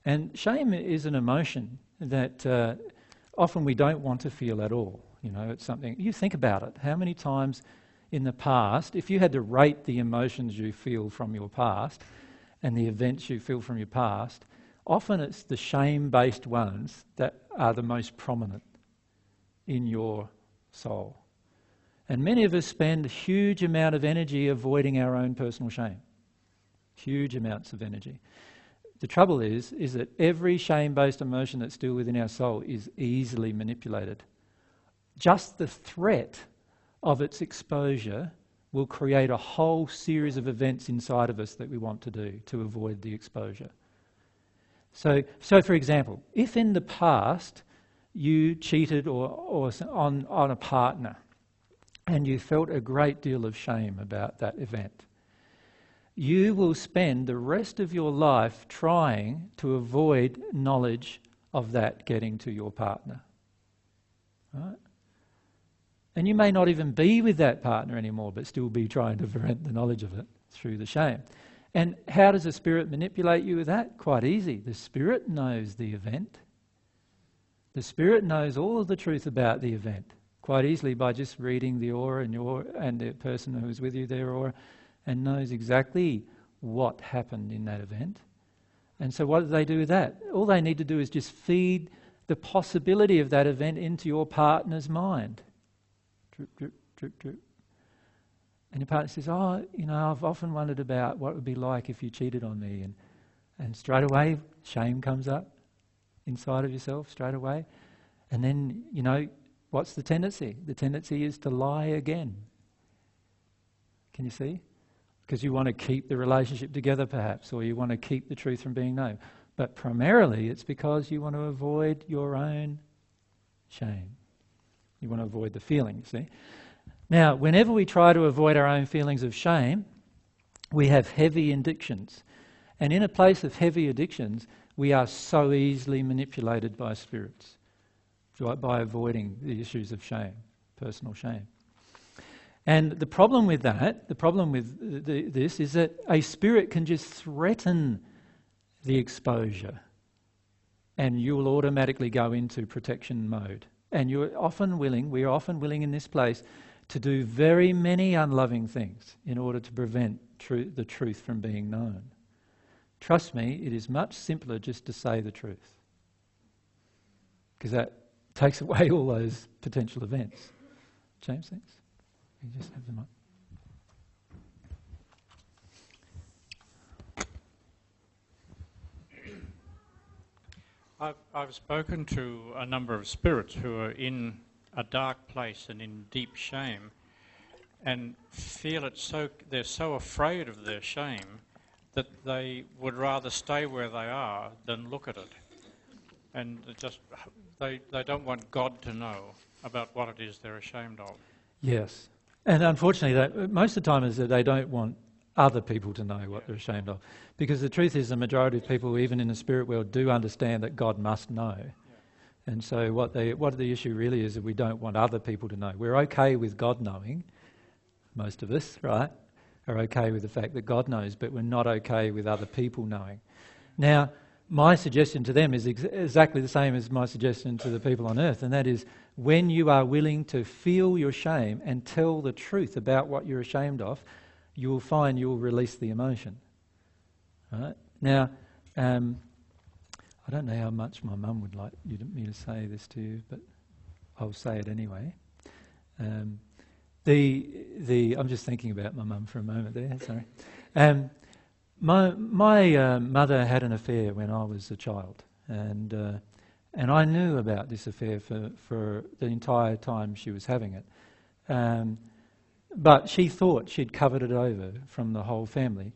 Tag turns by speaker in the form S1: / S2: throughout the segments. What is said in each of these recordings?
S1: And shame is an emotion that often we don't want to feel at all. You know, it's something, you think about it. How many times in the past, if you had to rate the emotions you feel from your past and the events you feel from your past, often it's the shame-based ones that are the most prominent in your soul. And many of us spend a huge amount of energy avoiding our own personal shame. Huge amounts of energy. The trouble is that every shame-based emotion that's still within our soul is easily manipulated. Just the threat of its exposure will create a whole series of events inside of us that we want to do to avoid the exposure. So for example, if in the past you cheated or on a partner and you felt a great deal of shame about that event, you will spend the rest of your life trying to avoid knowledge of that getting to your partner. Right? And you may not even be with that partner anymore, but still be trying to prevent the knowledge of it through the shame. And how does the Spirit manipulate you with that? Quite easy. The Spirit knows the event. The Spirit knows all of the truth about the event quite easily by just reading the aura and the person who is with you, their aura, and knows exactly what happened in that event. And so what do they do with that? All they need to do is just feed the possibility of that event into your partner's mind. Drip, drip, drip, drip. And your partner says, I've often wondered about what it would be like if you cheated on me. And straight away, shame comes up inside of yourself, straight away. And then, what's the tendency? The tendency is to lie again. Can you see? Because you want to keep the relationship together perhaps, or you want to keep the truth from being known. But primarily it's because you want to avoid your own shame. You want to avoid the feeling, you see. Now, whenever we try to avoid our own feelings of shame, we have heavy addictions. And in a place of heavy addictions, we are so easily manipulated by spirits, by avoiding the issues of shame, personal shame. And the problem with this is that a spirit can just threaten the exposure and you will automatically go into protection mode. And we are often willing in this place to do very many unloving things in order to prevent the truth from being known. Trust me, it is much simpler just to say the truth, because that takes away all those potential events. James, thanks. You just have them
S2: up. I've spoken to a number of spirits who are in a dark place and in deep shame, and feel they're so afraid of their shame that they would rather stay where they are than look at it, and they don't want God to know about what it is they're ashamed of.
S1: Yes. And unfortunately, most of the time is that they don't want other people to know what they're ashamed of. Because the truth is the majority of people, even in the spirit world, do understand that God must know. Yeah. And so what the issue really is that we don't want other people to know. We're okay with God knowing, most of us, right, are okay with the fact that God knows, but we're not okay with other people knowing. Now, my suggestion to them is exactly the same as my suggestion to the people on earth, and that is when you are willing to feel your shame and tell the truth about what you're ashamed of, you will find you will release the emotion. Right? Now, I don't know how much my mum would like me to say this to you, but I'll say it anyway. I'm just thinking about my mum for a moment there, sorry. My mother had an affair when I was a child, and I knew about this affair for the entire time she was having it. But she thought she'd covered it over from the whole family.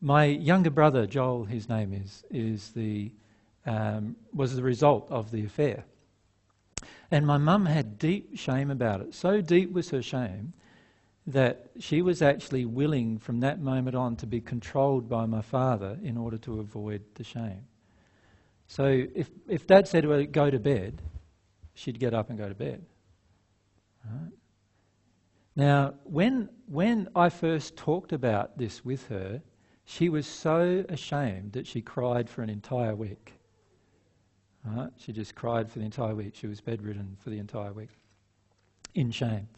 S1: My younger brother, Joel, his name was the result of the affair. And my mum had deep shame about it. So deep was her shame that she was actually willing from that moment on to be controlled by my father in order to avoid the shame. So if Dad said to her, go to bed, she'd get up and go to bed. Right? Now, when I first talked about this with her, she was so ashamed that she cried for an entire week. Right? She just cried for the entire week. She was bedridden for the entire week in shame.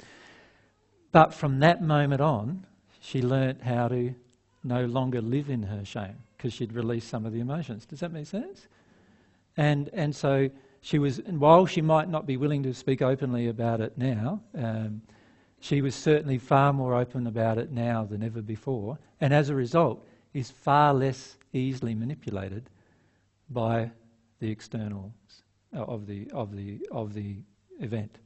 S1: But from that moment on, she learnt how to no longer live in her shame because she'd released some of the emotions. Does that make sense? And so she was, and while she might not be willing to speak openly about it now, she was certainly far more open about it now than ever before, and as a result is far less easily manipulated by the externals of the event.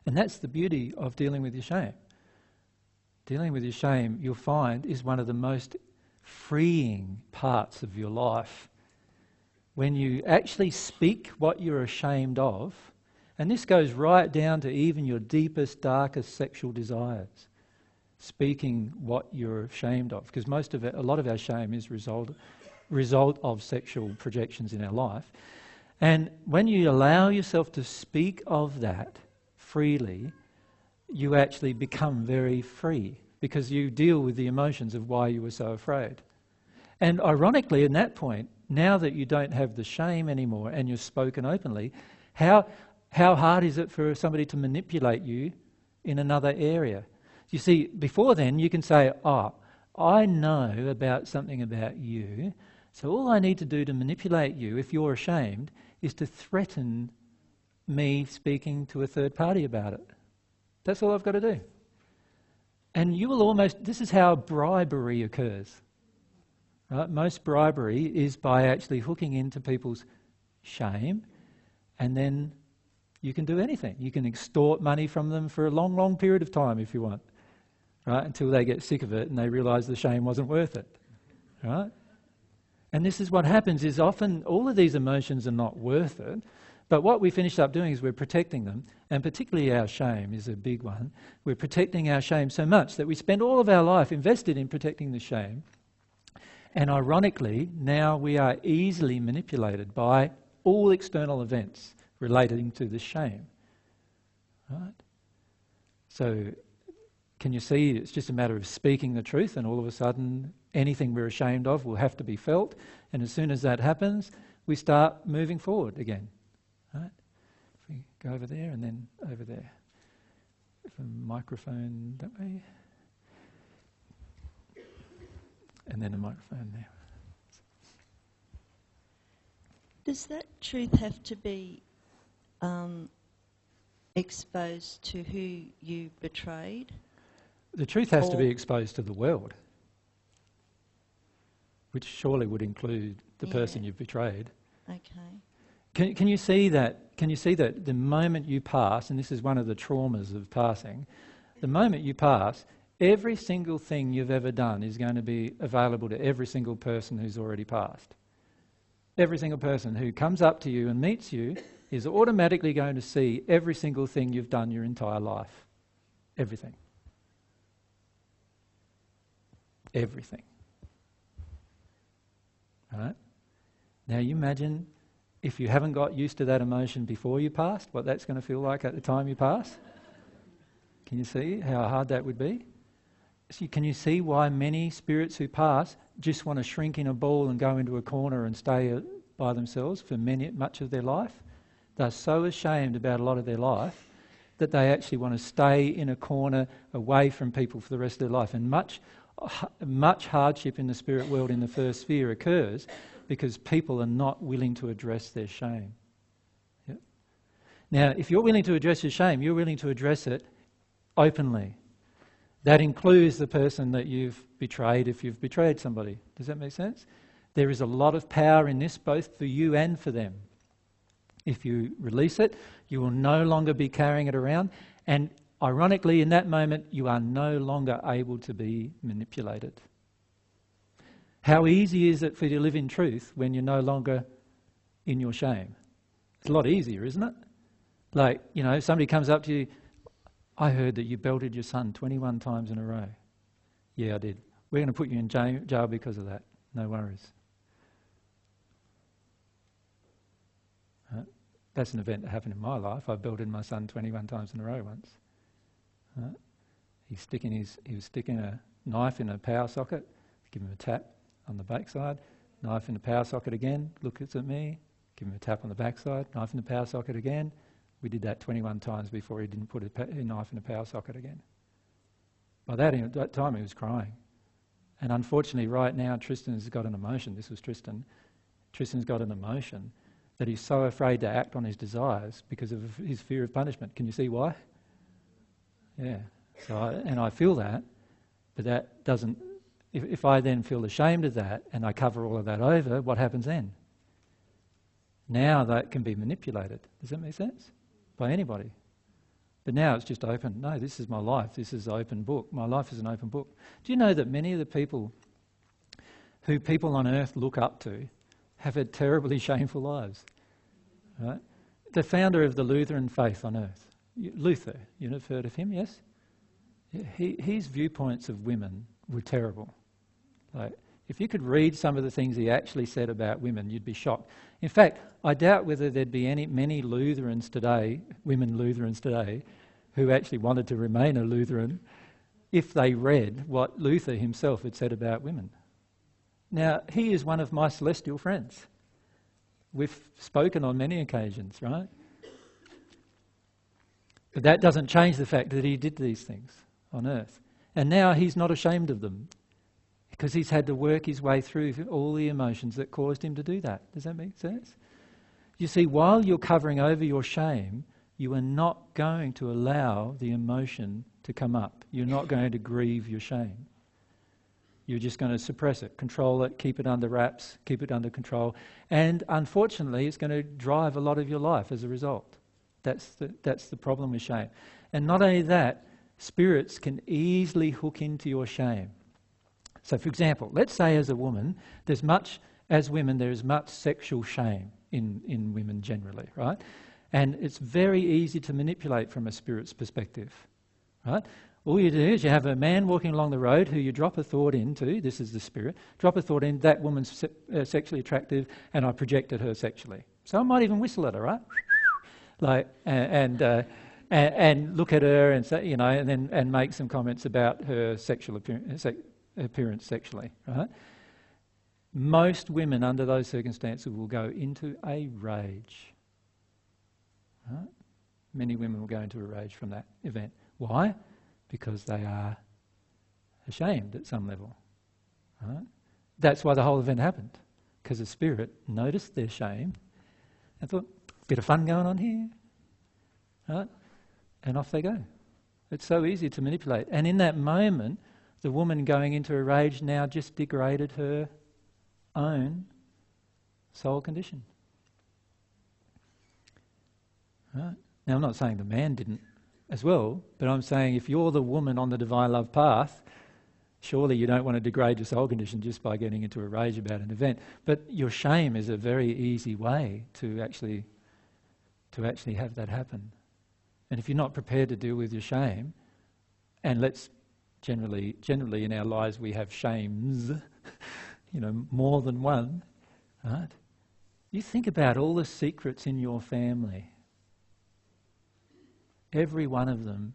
S1: And that's the beauty of dealing with your shame. Dealing with your shame, you'll find, is one of the most freeing parts of your life. When you actually speak what you're ashamed of, and this goes right down to even your deepest, darkest sexual desires, speaking what you're ashamed of, because most of it, a lot of our shame is result of sexual projections in our life. And when you allow yourself to speak of that freely, you actually become very free because you deal with the emotions of why you were so afraid. And ironically, in that point, now that you don't have the shame anymore and you've spoken openly, how hard is it for somebody to manipulate you in another area? You see, before then, you can say, oh, I know about something about you, so all I need to do to manipulate you, if you're ashamed, is to threaten me speaking to a third party about it. That's all I've got to do. And you will almost, this is how bribery occurs. Right? Most bribery is by actually hooking into people's shame, and then you can do anything. You can extort money from them for a long, long period of time if you want, right? Until they get sick of it and they realise the shame wasn't worth it, right? And this is what happens, is often all of these emotions are not worth it, but what we finish up doing is we're protecting them, and particularly our shame is a big one. We're protecting our shame so much that we spend all of our life invested in protecting the shame, and ironically, now we are easily manipulated by all external events relating to the shame, right? So can you see it's just a matter of speaking the truth, and all of a sudden anything we're ashamed of will have to be felt, and as soon as that happens, we start moving forward again, right? If we go over there and then over there. If a microphone that way. And then a microphone there.
S3: Does that truth have to be exposed to who you betrayed?
S1: The truth has to be exposed to the world, which surely would include the person you've betrayed.
S3: Okay.
S1: Can you see that? Can you see that the moment you pass, and this is one of the traumas of passing, the moment you pass, every single thing you've ever done is going to be available to every single person who's already passed. Every single person who comes up to you and meets you is automatically going to see every single thing you've done your entire life. Everything. Everything. Right? Now you imagine if you haven't got used to that emotion before you passed, what that's going to feel like at the time you pass. Can you see how hard that would be? So can you see why many spirits who pass just want to shrink in a ball and go into a corner and stay by themselves for much of their life? They're so ashamed about a lot of their life that they actually want to stay in a corner away from people for the rest of their life. And much hardship in the spirit world in the first sphere occurs because people are not willing to address their shame. Yep. Now, if you're willing to address your shame, you're willing to address it openly. That includes the person that you've betrayed if you've betrayed somebody. Does that make sense? There is a lot of power in this, both for you and for them. If you release it, you will no longer be carrying it around, and ironically, in that moment, you are no longer able to be manipulated. How easy is it for you to live in truth when you're no longer in your shame? It's a lot easier, isn't it? Like, somebody comes up to you, I heard that you belted your son 21 times in a row. Yeah, I did. We're going to put you in jail because of that. No worries. That's an event that happened in my life. I belted my son 21 times in a row once. He was sticking a knife in a power socket. Give him a tap on the backside. Knife in the power socket again. Looks at me. give him a tap on the backside, knife in the power socket again. We did that 21 times before he didn't put a knife in the power socket again. By that time he was crying. And unfortunately right now Tristan has got an emotion. This was Tristan. Tristan's got an emotion that he's so afraid to act on his desires because of his fear of punishment. Can you see why? Yeah. And I feel that, but that doesn't... If I then feel ashamed of that and I cover all of that over, what happens then? Now that can be manipulated. Does that make sense? By anybody. But now it's just open. No, this is my life. This is an open book. My life is an open book. Do you know that many of the people who people on earth look up to have had terribly shameful lives? Right? The founder of the Lutheran faith on earth, Luther, you've heard of him, yes? His viewpoints of women were terrible. Like, if you could read some of the things he actually said about women, you'd be shocked. In fact, I doubt whether there'd be many Lutherans today, women Lutherans today, who actually wanted to remain a Lutheran if they read what Luther himself had said about women. Now, he is one of my celestial friends. We've spoken on many occasions, right? But that doesn't change the fact that he did these things on earth. And now he's not ashamed of them because he's had to work his way through all the emotions that caused him to do that. Does that make sense? You see, while you're covering over your shame, you are not going to allow the emotion to come up. You're not going to grieve your shame. You're just going to suppress it, control it, keep it under wraps, keep it under control. And unfortunately, it's going to drive a lot of your life as a result. That's the problem with shame. And not only that, spirits can easily hook into your shame. So for example, let's say as a woman, there is much sexual shame in women generally, right? And it's very easy to manipulate from a spirit's perspective, right? All you do is you have a man walking along the road who you drop a thought into, this is the spirit, drop a thought in, that woman's sexually attractive and I projected her sexually. So I might even whistle at her, right? And look at her and say, and make some comments about her sexual appearance sexually, right? Most women under those circumstances will go into a rage. Right? Many women will go into a rage from that event. Why? Because they are ashamed at some level. Right? That's why the whole event happened. Because the spirit noticed their shame and thought, bit of fun going on here. Right? And off they go. It's so easy to manipulate. And in that moment, the woman going into a rage now just degraded her own soul condition. Right? Now, I'm not saying the man didn't as well, but I'm saying if you're the woman on the divine love path, surely you don't want to degrade your soul condition just by getting into a rage about an event. But your shame is a very easy way to actually have that happen. And if you're not prepared to deal with your shame, and let's generally in our lives we have shames, more than one, right? You think about all the secrets in your family. Every one of them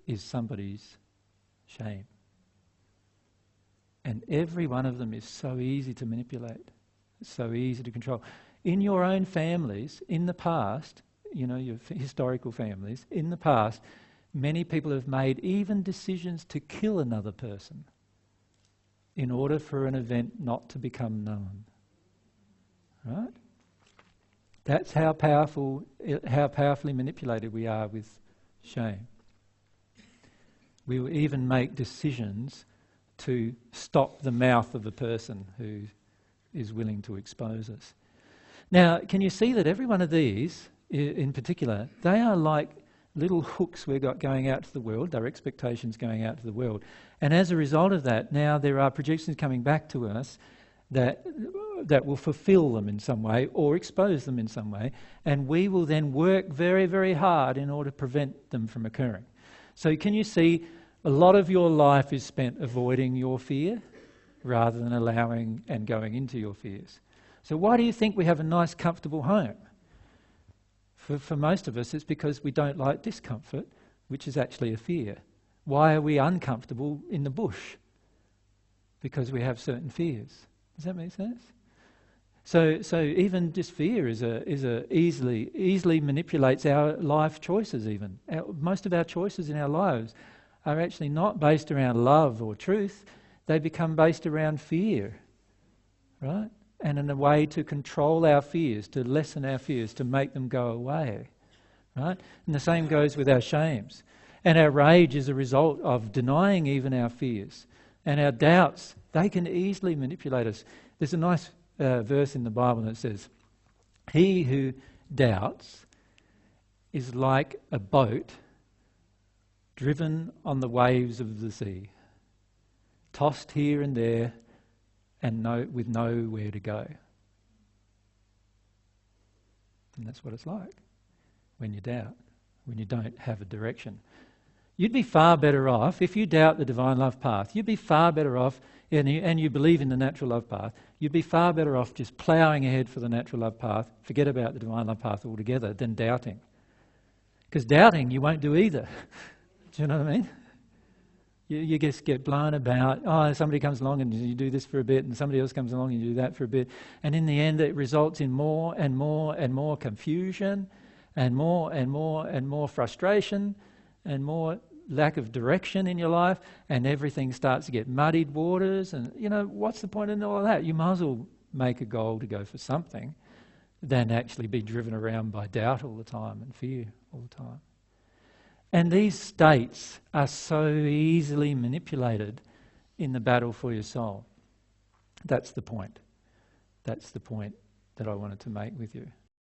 S1: is somebody's shame. And every one of them is so easy to manipulate, so easy to control. In your own families, in the past, your historical families, in the past, many people have made even decisions to kill another person in order for an event not to become known. Right? That's how powerfully manipulated we are with shame. We will even make decisions to stop the mouth of a person who is willing to expose us. Now, can you see that every one of these, in particular, they are like little hooks we've got going out to the world, they're expectations going out to the world. And as a result of that, now there are projections coming back to us that will fulfill them in some way or expose them in some way, and we will then work very, very hard in order to prevent them from occurring. So can you see a lot of your life is spent avoiding your fear rather than allowing and going into your fears. So why do you think we have a nice, comfortable home? For most of us, it's because we don't like discomfort, which is actually a fear. Why are we uncomfortable in the bush? Because we have certain fears. Does that make sense? So even just fear is a easily manipulates our life choices. Even most of our choices in our lives are actually not based around love or truth. They become based around fear, right? And in a way to control our fears, to lessen our fears, to make them go away, right? And the same goes with our shames. And our rage is a result of denying even our fears. And our doubts, they can easily manipulate us. There's a nice verse in the Bible that says, "He who doubts is like a boat driven on the waves of the sea, tossed here and there and with nowhere to go." And that's what it's like when you doubt, when you don't have a direction. You'd be far better off, if you doubt the divine love path, you'd be far better off, and you believe in the natural love path, you'd be far better off just ploughing ahead for the natural love path, forget about the divine love path altogether, than doubting. Because doubting, you won't do either. Do you know what I mean? You just get blown about. Somebody comes along and you do this for a bit, and somebody else comes along and you do that for a bit. And in the end, it results in more and more and more confusion, and more and more and more frustration, and more lack of direction in your life, and everything starts to get muddied waters. And, what's the point in all of that? You might as well make a goal to go for something than actually be driven around by doubt all the time and fear all the time. And these states are so easily manipulated in the battle for your soul. That's the point. That's the point that I wanted to make with you.